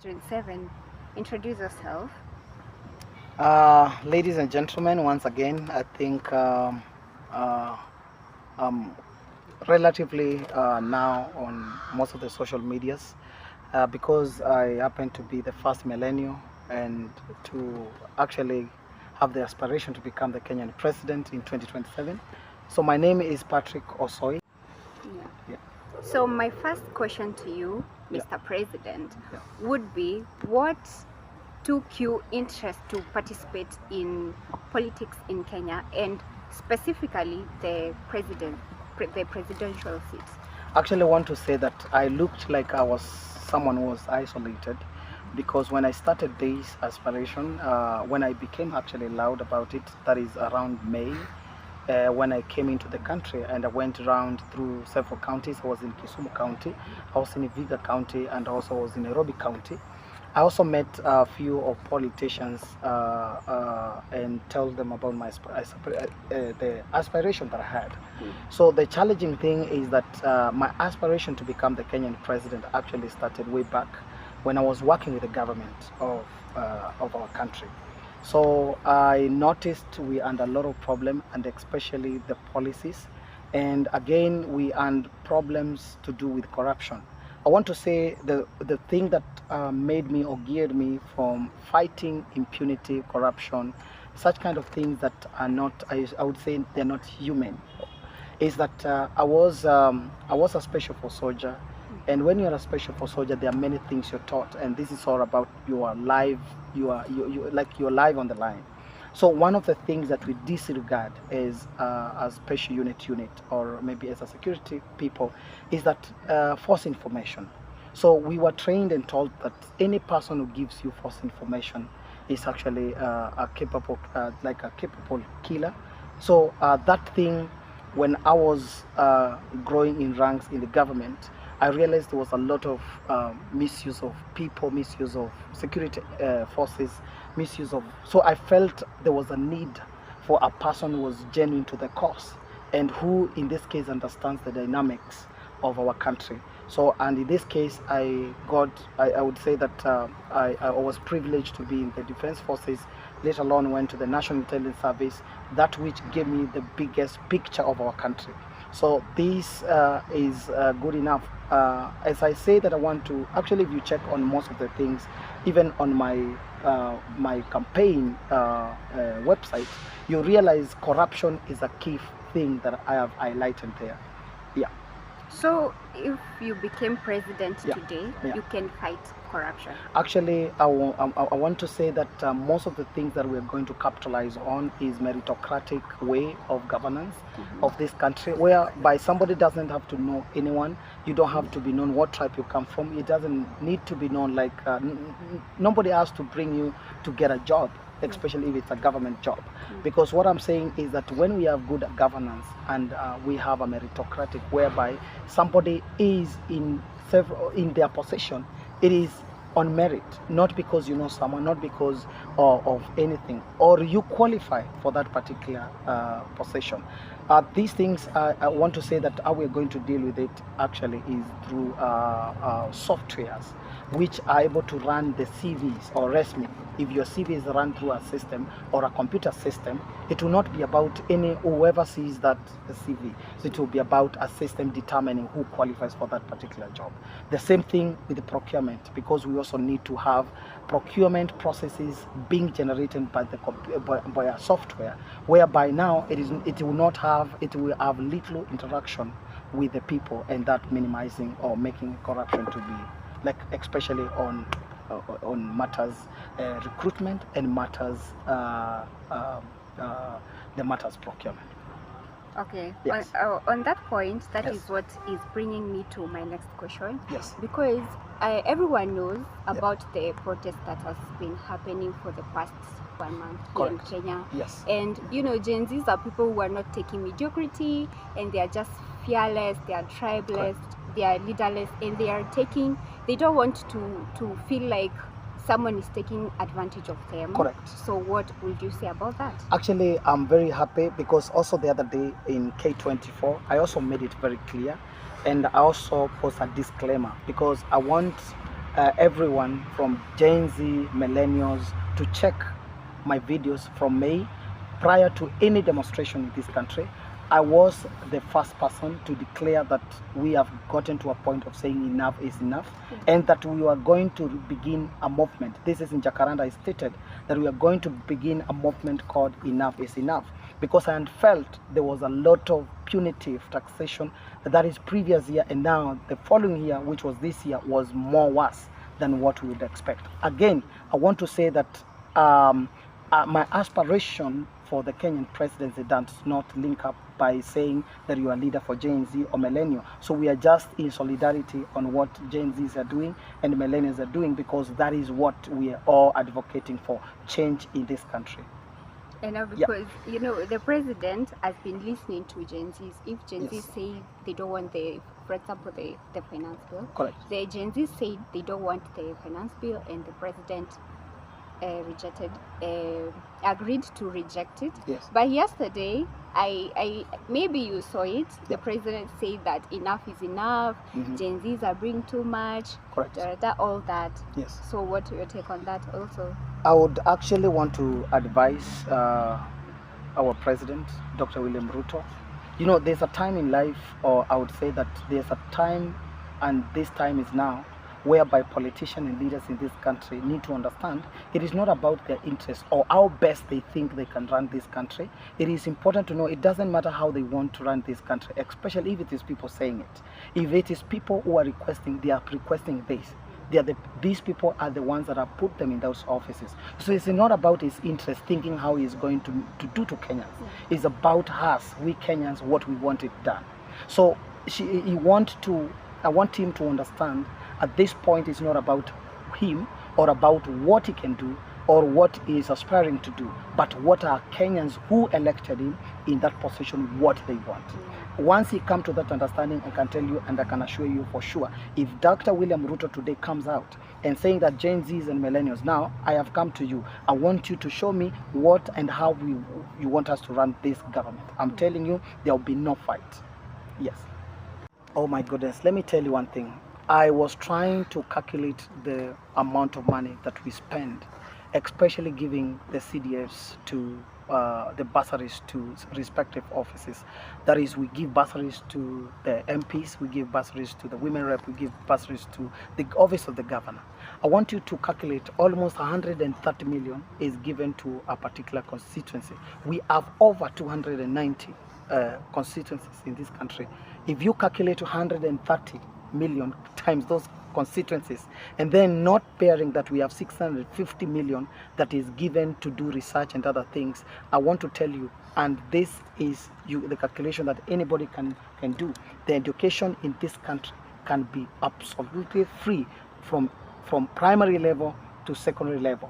2027. Introduce yourself. Ladies and gentlemen, once again, I think uh, I'm relatively now on most of the social medias because I happen to be the first millennial and to actually have the aspiration to become the Kenyan president in 2027. So my name is Patrick Osoi. Yeah. Yeah. So my first question to you, Yeah. Mr. President, Yeah. would be what took you interest to participate in politics in Kenya and specifically the presidential seats? Actually, I want to say that I looked like I was someone who was isolated because when I started this aspiration, when I became actually loud about it, that is around May, when I came into the country and I went around through several counties. I was in Kisumu County, I was in Vihiga County, and also was in Nairobi County. I also met a few of politicians and told them about the aspiration that I had. So the challenging thing is that my aspiration to become the Kenyan president actually started way back when I was working with the government of our country. So I noticed we had a lot of problem, and especially the policies. And again, we had problems to do with corruption. I want to say the thing that made me or geared me from fighting impunity, corruption, such kind of things that are not, I would say they're not human, is that I was a special force soldier, and when you're a special force soldier, there are many things you're taught, and this is all about your life. You like your life on the line. So one of the things that we disregard as a special unit, or maybe as a security people, is that false information. So we were trained and told that any person who gives you false information is actually a capable, like a capable killer. So that thing, when I was growing in ranks in the government, I realized there was a lot of misuse of people, misuse of security forces, misuse of. So I felt there was a need for a person who was genuine to the cause and who, in this case, understands the dynamics of our country. So, and in this case, I would say that I was privileged to be in the defense forces, let alone went to the National Intelligence Service, that which gave me the biggest picture of our country. So this is good enough. As I say that I want to, actually if you check on most of the things, even on my campaign website, you realize corruption is a key thing that I have highlighted there. Yeah. So if you became president Yeah. today, Yeah. you can fight corruption. Actually, I want to say that most of the things that we're going to capitalize on is meritocratic way of governance of this country, whereby somebody doesn't have to know anyone. You don't have to be known what tribe you come from. It doesn't need to be known like nobody has to bring you to get a job, especially if it's a government job. Because what I'm saying is that when we have good governance and we have a meritocratic whereby somebody is in their possession, it is on merit, not because you know someone, not because of anything, or you qualify for that particular possession. These things, I want to say that how we're going to deal with it actually is through softwares which are able to run the CVs or resume. If your CV is run through a system or a computer system, it will not be about whoever sees that CV. So it will be about a system determining who qualifies for that particular job. The same thing with the procurement, because we also need to have procurement processes being generated by by a software, whereby now it will have little interaction with the people, and that minimizing or making corruption to be, like, especially on matters recruitment and matters the matters procurement. Okay. Yes. On that point, that Yes. is what is bringing me to my next question. Yes. Because everyone knows about the protest that has been happening for the past 1 month here in Correct. Kenya. Yes. And you know, Gen Zs are people who are not taking mediocrity, and they are just fearless, they are tribeless, they are leaderless, and they don't want to feel like someone is taking advantage of them. Correct. So what would you say about that? Actually, I'm very happy because also the other day in K24, I also made it very clear, and I also post a disclaimer because I want everyone from Gen Z, millennials, to check my videos from May prior to any demonstration in this country. I was the first person to declare that we have gotten to a point of saying enough is enough, and that we are going to begin a movement. This is in Jacaranda. I stated that we are going to begin a movement called Enough is Enough, because I had felt there was a lot of punitive taxation that is previous year, and now the following year, which was this year, was more worse than what we would expect. Again, I want to say that my aspiration for the Kenyan presidency does not link up by saying that you are a leader for Gen Z or millennial. So we are just in solidarity on what Gen Zs are doing and millennials are doing, because that is what we are all advocating for, change in this country. And now because, you know, the president has been listening to Gen Zs. If Gen Zs say they don't want for example, the finance bill. Correct. The Gen Zs say they don't want the finance bill, and the president agreed to reject it. Yes. But yesterday, I maybe you saw it. The president said that enough is enough. Gen Zs are bringing too much. Correct. All that. Yes. So what's your take on that also? I would actually want to advise our president, Dr. William Ruto. You know, there's a time in life, or I would say that there's a time, and this time is now, whereby politicians and leaders in this country need to understand it is not about their interests or how best they think they can run this country. It is important to know it doesn't matter how they want to run this country, especially if it is people saying it. If it is people who are requesting, they are requesting this. These people are the ones that have put them in those offices. So it's not about his interest, thinking how he's going to do to Kenyans. It's about us, we Kenyans, what we want it done. So I want him to understand at this point it's not about him or about what he can do or what he is aspiring to do, but what are Kenyans who elected him in that position, what they want. Once he comes to that understanding, I can tell you and I can assure you for sure, if Dr. William Ruto today comes out and saying that Gen Zs and millennials, now I have come to you, I want you to show me what and how you want us to run this government. I'm telling you, there will be no fight. Yes. Oh my goodness, let me tell you one thing. I was trying to calculate the amount of money that we spend, especially giving the CDFs to the bursaries to respective offices. That is, we give bursaries to the MPs, we give bursaries to the women rep, we give bursaries to the office of the governor. I want you to calculate almost 130 million is given to a particular constituency. We have over 290 constituencies in this country. If you calculate 130 million times those constituencies, and then not bearing that we have 650 million that is given to do research and other things, I want to tell you, and this is the calculation that anybody can do, the education in this country can be absolutely free from primary level to secondary level,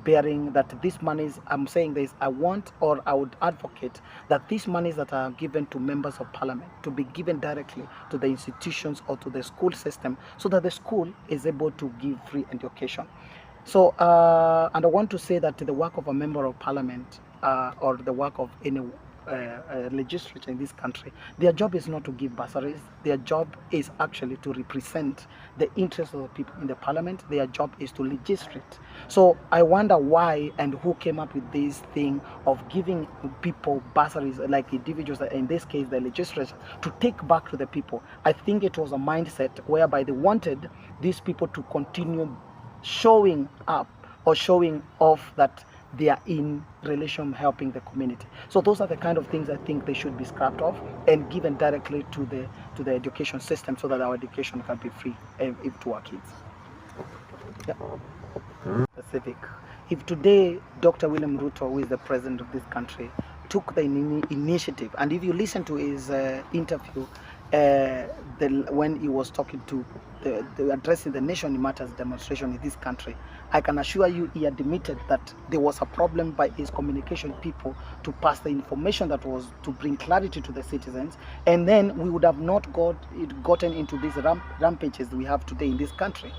bearing that these monies, I'm saying this, I want, or I would advocate that these monies that are given to members of parliament to be given directly to the institutions or to the school system, so that the school is able to give free education. So and I want to say that the work of a member of parliament or the work of any legislature in this country, their job is not to give bursaries. Their job is actually to represent the interests of the people in the parliament. Their job is to legislate. So I wonder why and who came up with this thing of giving people bursaries, like individuals, in this case the legislature, to take back to the people. I think it was a mindset whereby they wanted these people to continue showing up or showing off that they are in relation helping the community. So those are the kind of things I think they should be scrapped off and given directly to the education system, so that our education can be free to our kids. Yeah. Specific. If today Dr. William Ruto, who is the president of this country, took the initiative, and if you listen to his interview when he was talking to addressing the Nation Matters demonstration in this country, I can assure you he admitted that there was a problem by his communication people to pass the information that was to bring clarity to the citizens, and then we would have not gotten into these rampages we have today in this country.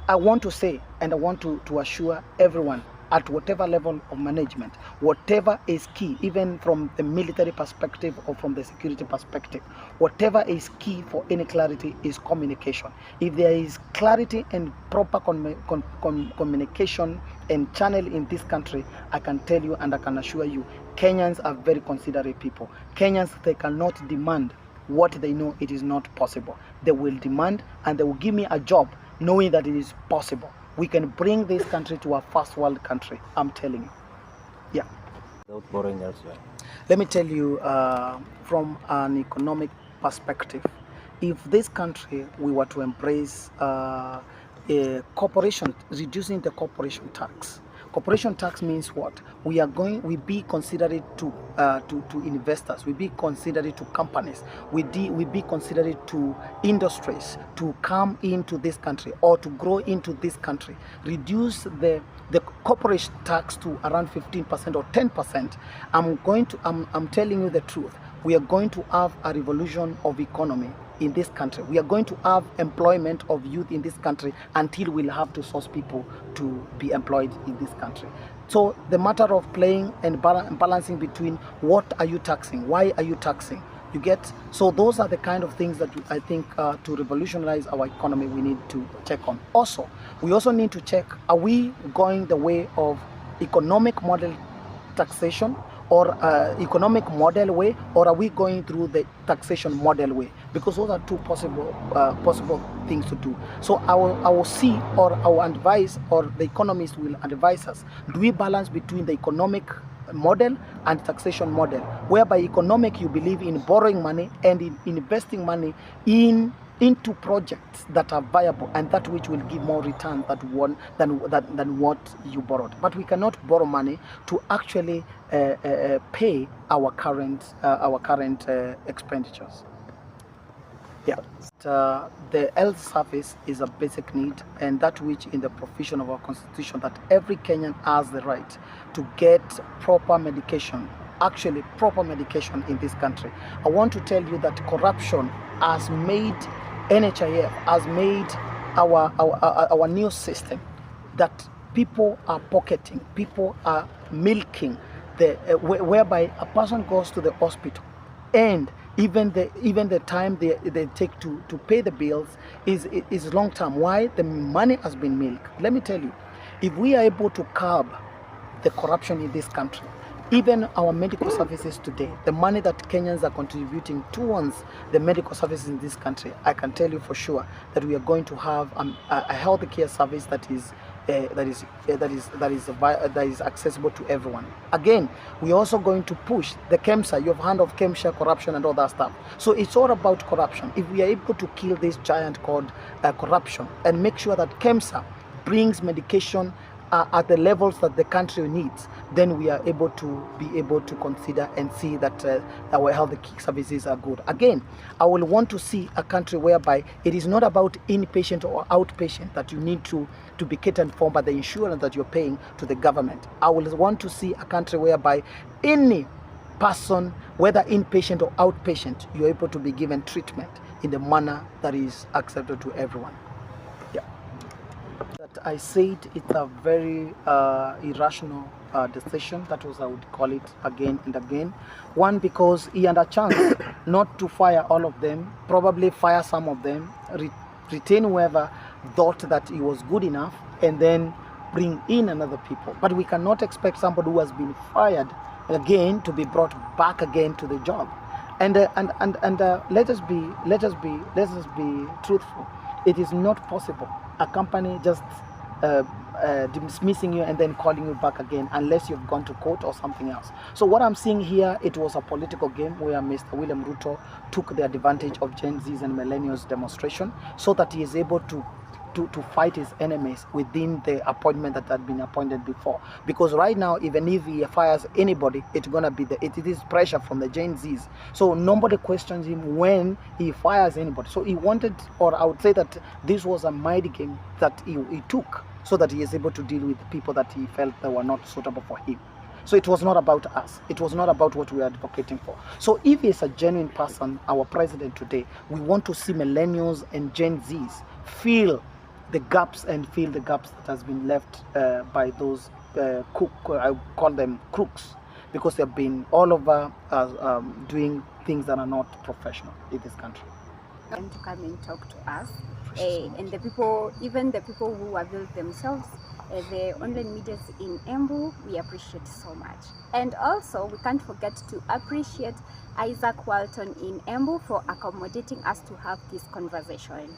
I want to say, and I want to assure everyone, at whatever level of management, whatever is key, even from the military perspective or from the security perspective, whatever is key for any clarity is communication. If there is clarity and proper communication and channel in this country, I can tell you and I can assure you, Kenyans are very considerate people. Kenyans, they cannot demand what they know it is not possible. They will demand and they will give me a job knowing that it is possible. We can bring this country to a first world country, I'm telling you. Yeah. Without borrowing elsewhere. Let me tell you, from an economic perspective, if this country we were to embrace a corporation, reducing the corporation tax. Corporation tax means what? We be considerate to investors. We be considerate to companies. We be considerate to industries to come into this country or to grow into this country. Reduce the corporation tax to around 15% or 10%. I'm telling you the truth. We are going to have a revolution of economy in this country. We are going to have employment of youth in this country until we'll have to source people to be employed in this country. So the matter of playing and balancing between what are you taxing, why are you taxing, you get? So those are the kind of things that I think to revolutionize our economy we need to check on. Also, we also need to check, are we going the way of economic model taxation or economic model way, or are we going through the taxation model way? Because those are two possible things to do. So I will see, or I will advise, or the economists will advise us, do we balance between the economic model and taxation model, whereby economic you believe in borrowing money and in investing money into projects that are viable and that which will give more return than what you borrowed. But we cannot borrow money to actually pay our current expenditures. Yeah. The health service is a basic need, and that which in the provision of our constitution that every Kenyan has the right to get proper medication, actually proper medication in this country. I want to tell you that corruption has made NHIF, has made our new system that people are pocketing, people are milking, whereby a person goes to the hospital and even the time they take to pay the bills is long term. Why? The money has been milked. Let me tell you, if we are able to curb the corruption in this country, even our medical services today, the money that Kenyans are contributing towards the medical services in this country, I can tell you for sure that we are going to have a health care service that is accessible to everyone. Again, we're also going to push the KEMSA. You've heard of KEMSA corruption and all that stuff. So it's all about corruption. If we are able to kill this giant called corruption and make sure that KEMSA brings medication at the levels that the country needs, then we are able to consider and see that our health services are good. Again, I will want to see a country whereby it is not about inpatient or outpatient that you need to be catered for by the insurance that you're paying to the government. I will want to see a country whereby any person, whether inpatient or outpatient, you're able to be given treatment in the manner that is acceptable to everyone. That I said it's a very irrational decision. That was, I would call it, again and again. One, because he had a chance not to fire all of them, probably fire some of them, retain whoever thought that he was good enough, and then bring in another people. But we cannot expect somebody who has been fired again to be brought back again to the job. And let us be truthful. It is not possible. A company just dismissing you and then calling you back again unless you've gone to court or something else. So what I'm seeing here, it was a political game where Mr. William Ruto took the advantage of Gen Z's and millennials demonstration so that he is able to fight his enemies within the appointment that had been appointed before. Because right now, even if he fires anybody, it's gonna be it is pressure from the Gen Z's. So nobody questions him when he fires anybody. So he wanted, or I would say that this was a mind game that he took so that he is able to deal with people that he felt that were not suitable for him. So it was not about us. It was not about what we are advocating for. So if he's a genuine person, our president today, we want to see millennials and Gen Z's feel the gaps and fill the gaps that has been left by those I call them crooks, because they've been all over doing things that are not professional in this country. And to come and talk to us, So and the people, even the people who avail themselves, the online medias in Embu, we appreciate so much. And also, we can't forget to appreciate Isaac Walton in Embu for accommodating us to have this conversation.